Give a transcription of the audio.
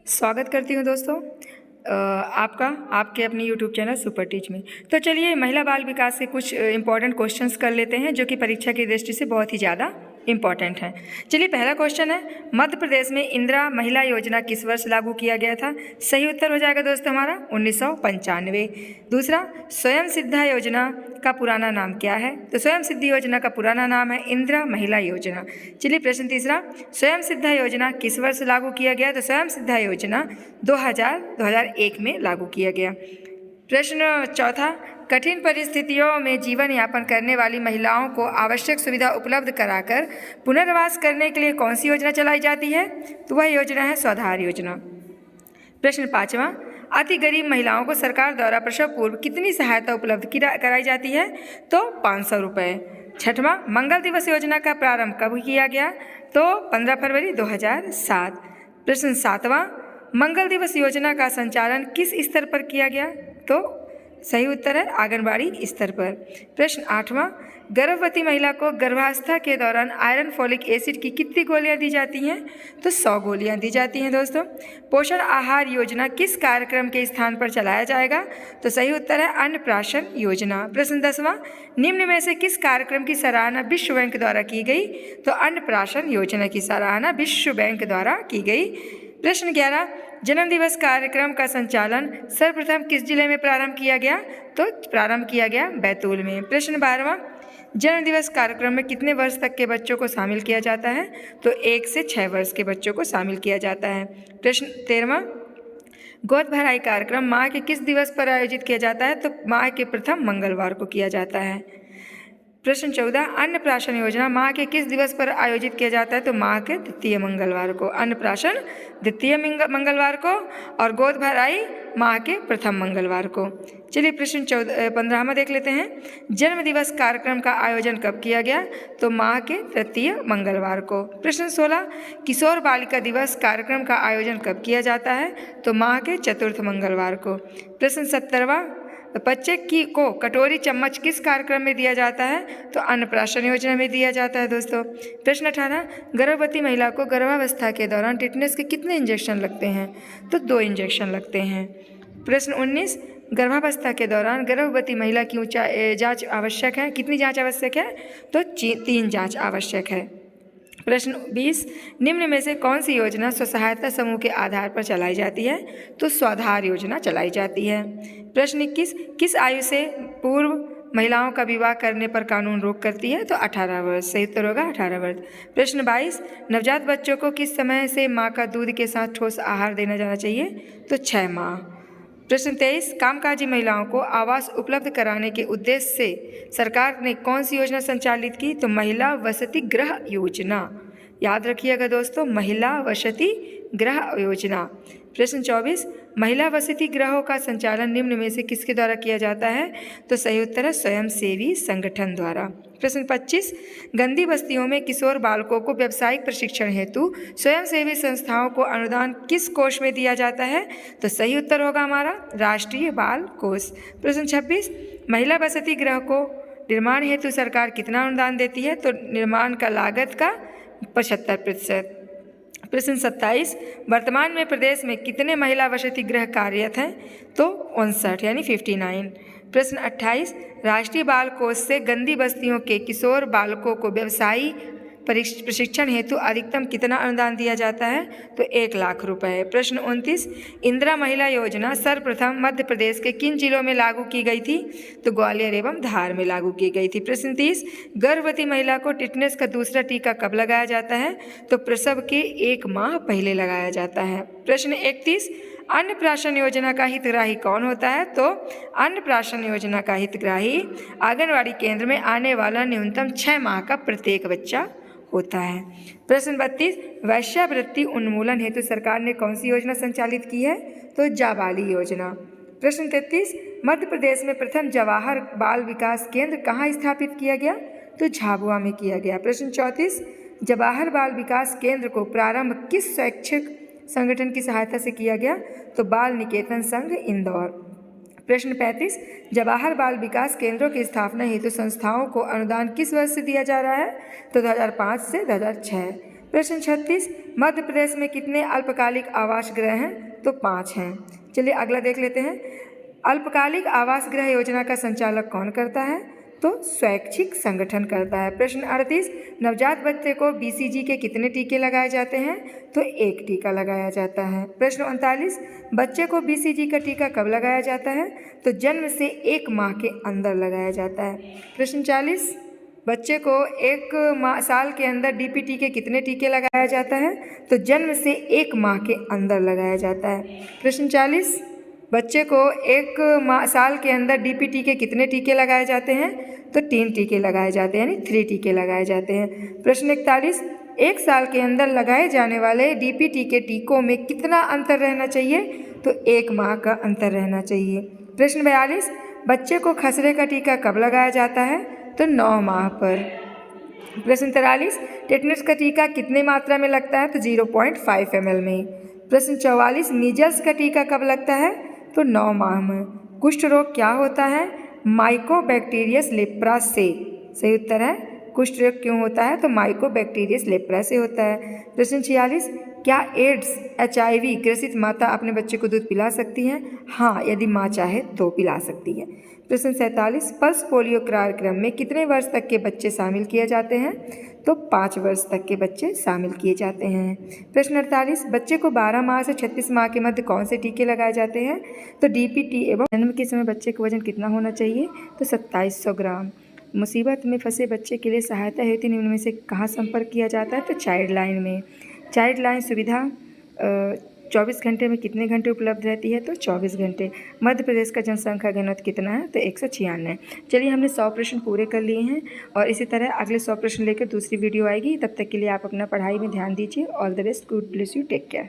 स्वागत करती हूँ दोस्तों आपका आपके अपने यूट्यूब चैनल सुपर टीच में। तो चलिए महिला बाल विकास के कुछ इंपॉर्टेंट क्वेश्चंस कर लेते हैं जो कि परीक्षा की दृष्टि से बहुत ही ज़्यादा इम्पॉर्टेंट है। चलिए पहला क्वेश्चन है, मध्य प्रदेश में इंदिरा महिला योजना किस वर्ष लागू किया गया था? सही उत्तर हो जाएगा दोस्तों हमारा 1995। दूसरा, स्वयं सिद्धा योजना का पुराना नाम क्या है? तो स्वयं सिद्धि योजना का पुराना नाम है इंदिरा महिला योजना। चलिए प्रश्न तीसरा, स्वयं सिद्धा योजना किस वर्ष लागू किया गया? तो स्वयं सिद्धा योजना 2001 में लागू किया गया। प्रश्न चौथा, कठिन परिस्थितियों में जीवन यापन करने वाली महिलाओं को आवश्यक सुविधा उपलब्ध कराकर पुनर्वास करने के लिए कौन सी योजना चलाई जाती है? तो वह योजना है स्वाधार योजना। प्रश्न पाँचवा, अति गरीब महिलाओं को सरकार द्वारा प्रसव पूर्व कितनी सहायता उपलब्ध कराई जाती है? तो 500 रुपये। छठवां, मंगल दिवस योजना का प्रारंभ कब किया गया? तो 15 फरवरी 2007। प्रश्न सातवां, मंगल दिवस योजना का संचालन किस स्तर पर किया गया? तो सही उत्तर है आंगनबाड़ी स्तर पर। प्रश्न आठवां, गर्भवती महिला को गर्भावस्था के दौरान आयरन फोलिक एसिड की कितनी गोलियां दी जाती हैं? तो 100 गोलियां दी जाती हैं दोस्तों। पोषण आहार योजना किस कार्यक्रम के स्थान पर चलाया जाएगा? तो सही उत्तर है अन्नप्राशन योजना। प्रश्न 10वां, निम्न में से किस कार्यक्रम की सराहना विश्व बैंक द्वारा की गई? तो अन्नप्राशन योजना की सराहना विश्व बैंक द्वारा की गई। प्रश्न 11, जन्म दिवस कार्यक्रम का संचालन सर्वप्रथम किस जिले में प्रारंभ किया गया? तो प्रारंभ किया गया बैतूल में। प्रश्न 12वां, जन्म दिवस कार्यक्रम में कितने वर्ष तक के बच्चों को शामिल किया जाता है? तो 1 से 6 वर्ष के बच्चों को शामिल किया जाता है। प्रश्न 13वां, गोद भराई कार्यक्रम माह के किस दिवस पर आयोजित किया जाता है? तो माह के प्रथम मंगलवार को किया जाता है। प्रश्न 14, अन्नप्राशन योजना माह के किस दिवस पर आयोजित किया जाता है? तो माह के द्वितीय मंगलवार को। अन्नप्राशन द्वितीय मंगलवार को और गोद भराई माह के प्रथम मंगलवार को। चलिए प्रश्न 15वां देख लेते हैं, जन्म दिवस कार्यक्रम का आयोजन कब किया गया? तो माह के तृतीय मंगलवार को। प्रश्न 16, किशोर बालिका दिवस कार्यक्रम का आयोजन कब किया जाता है? तो माह के चतुर्थ मंगलवार को। प्रश्न 17वां, बच्चे को कटोरी चम्मच किस कार्यक्रम में दिया जाता है? तो अन्नप्राशन योजना में दिया जाता है दोस्तों। प्रश्न 18, गर्भवती महिला को गर्भावस्था के दौरान टिटनेस के कितने इंजेक्शन लगते हैं? तो 2 इंजेक्शन लगते हैं। प्रश्न 19, गर्भावस्था के दौरान गर्भवती महिला की जांच आवश्यक है, कितनी जांच आवश्यक है? तो 3 जांच आवश्यक है। प्रश्न 20, निम्न में से कौन सी योजना स्व सहायता समूह के आधार पर चलाई जाती है? तो स्वाधार योजना चलाई जाती है। प्रश्न 21, किस आयु से पूर्व महिलाओं का विवाह करने पर कानून रोक करती है? तो 18 वर्ष। सही उत्तर होगा 18 वर्ष। प्रश्न 22, नवजात बच्चों को किस समय से मां का दूध के साथ ठोस आहार देना जाना चाहिए? तो 6 माह। प्रश्न 23, कामकाजी महिलाओं को आवास उपलब्ध कराने के उद्देश्य से सरकार ने कौन सी योजना संचालित की? तो महिला वसति गृह योजना। याद रखिएगा दोस्तों, महिला वसति गृह योजना। प्रश्न 24, महिला वसति गृहों का संचालन निम्न में से किसके द्वारा किया जाता है? तो सही उत्तर है स्वयंसेवी संगठन द्वारा। प्रश्न 25, गंदी बस्तियों में किशोर बालकों को व्यावसायिक प्रशिक्षण हेतु स्वयंसेवी संस्थाओं को अनुदान किस कोष में दिया जाता है? तो सही उत्तर होगा हमारा राष्ट्रीय बाल कोष। प्रश्न 26, महिला वसति गृह को निर्माण हेतु सरकार कितना अनुदान देती है? तो निर्माण का लागत का 75%। प्रश्न 27, वर्तमान में प्रदेश में कितने महिला वसति गृह कार्यरत हैं? तो 59 यानी 59। प्रश्न 28, राष्ट्रीय बाल कोष से गंदी बस्तियों के किशोर बालकों को व्यवसायी प्रशिक्षण हेतु अधिकतम कितना अनुदान दिया जाता है? तो 1 लाख रुपए। प्रश्न 29, इंदिरा महिला योजना सर्वप्रथम मध्य प्रदेश के किन जिलों में लागू की गई थी? तो ग्वालियर एवं धार में लागू की गई थी। प्रश्न 30, गर्भवती महिला को टिटनेस का दूसरा टीका कब लगाया जाता है? तो प्रसव के 1 माह पहले लगाया जाता है। प्रश्न 31, अन्नप्राशन योजना का हितग्राही कौन होता है? तो अन्नप्राशन योजना का हितग्राही आंगनवाड़ी केंद्र में आने वाला न्यूनतम 6 माह का प्रत्येक बच्चा होता है। प्रश्न 32, वैश्यावृत्ति उन्मूलन हेतु सरकार ने कौन सी योजना संचालित की है? तो जाबाली योजना। प्रश्न 33, मध्य प्रदेश में प्रथम जवाहर बाल विकास केंद्र कहाँ स्थापित किया गया? तो झाबुआ में किया गया। प्रश्न 34, जवाहर बाल विकास केंद्र को प्रारंभ किस शैक्षिक संगठन की सहायता से किया गया? तो बाल निकेतन संघ इंदौर। प्रश्न 35, जवाहर बाल विकास केंद्रों की स्थापना हेतु संस्थाओं को अनुदान किस वर्ष से दिया जा रहा है? तो 2005 से 2006। प्रश्न 36, मध्य प्रदेश में कितने अल्पकालिक आवास गृह हैं? तो 5 हैं। चलिए अगला देख लेते हैं। अल्पकालिक आवास गृह योजना का संचालक कौन करता है? तो स्वैच्छिक संगठन करता है। प्रश्न 38, नवजात बच्चे को BCG के कितने टीके लगाए जाते हैं? तो 1 टीका लगाया जाता है। प्रश्न 39, बच्चे को BCG का टीका कब लगाया जाता है? तो जन्म से 1 माह के अंदर लगाया जाता है। प्रश्न 40, बच्चे को 1 साल के अंदर DPT के कितने टीके लगाया जाता है? तो जन्म से 1 माह के अंदर लगाया जाता है। प्रश्न 40, बच्चे को 1 साल के अंदर DPT के कितने टीके लगाए जाते हैं? तो 3 टीके लगाए जाते हैं, यानी 3 टीके लगाए जाते हैं। प्रश्न 41, 1 साल के अंदर लगाए जाने वाले DPT के टीकों में कितना अंतर रहना चाहिए? तो 1 माह का अंतर रहना चाहिए। प्रश्न 42, बच्चे को खसरे का टीका कब लगाया जाता है? तो 9 माह पर। प्रश्न 43, टेटनस का टीका कितने मात्रा में लगता है? तो 0.5 ml में। प्रश्न 44, मीजल्स का टीका कब लगता है? तो 9 माह में। कुष्ठ रोग क्या होता है? माइकोबैक्टीरियस लेप्रा से। सही उत्तर है। कुष्ठ रोग क्यों होता है? तो माइकोबैक्टीरियस लेप्रा से होता है। प्रश्न 46, क्या एड्स HIV ग्रसित माता अपने बच्चे को दूध पिला सकती है? हाँ, यदि माँ चाहे तो पिला सकती है। प्रश्न 47, पल्स पोलियो कार्यक्रम में कितने वर्ष तक के बच्चे शामिल किए जाते हैं? तो 5 वर्ष तक के बच्चे शामिल किए जाते हैं। प्रश्न 48, बच्चे को 12 माह से 36 माह के मध्य कौन से टीके लगाए जाते हैं? तो DPT एवं जन्म के समय बच्चे का वजन कितना होना चाहिए? तो 2700 ग्राम। मुसीबत में फंसे बच्चे के लिए सहायता हेतु निम्न में से कहाँ संपर्क किया जाता है? तो चाइल्ड लाइन में। चाइल्ड लाइन सुविधा 24 घंटे में कितने घंटे उपलब्ध रहती है? तो 24 घंटे। मध्य प्रदेश का जनसंख्या घनत्व कितना है? तो 196। चलिए हमने 100 प्रश्न पूरे कर लिए हैं और इसी तरह अगले 100 प्रश्न लेकर दूसरी वीडियो आएगी। तब तक के लिए आप अपना पढ़ाई में ध्यान दीजिए। All the best, good bless you, take care.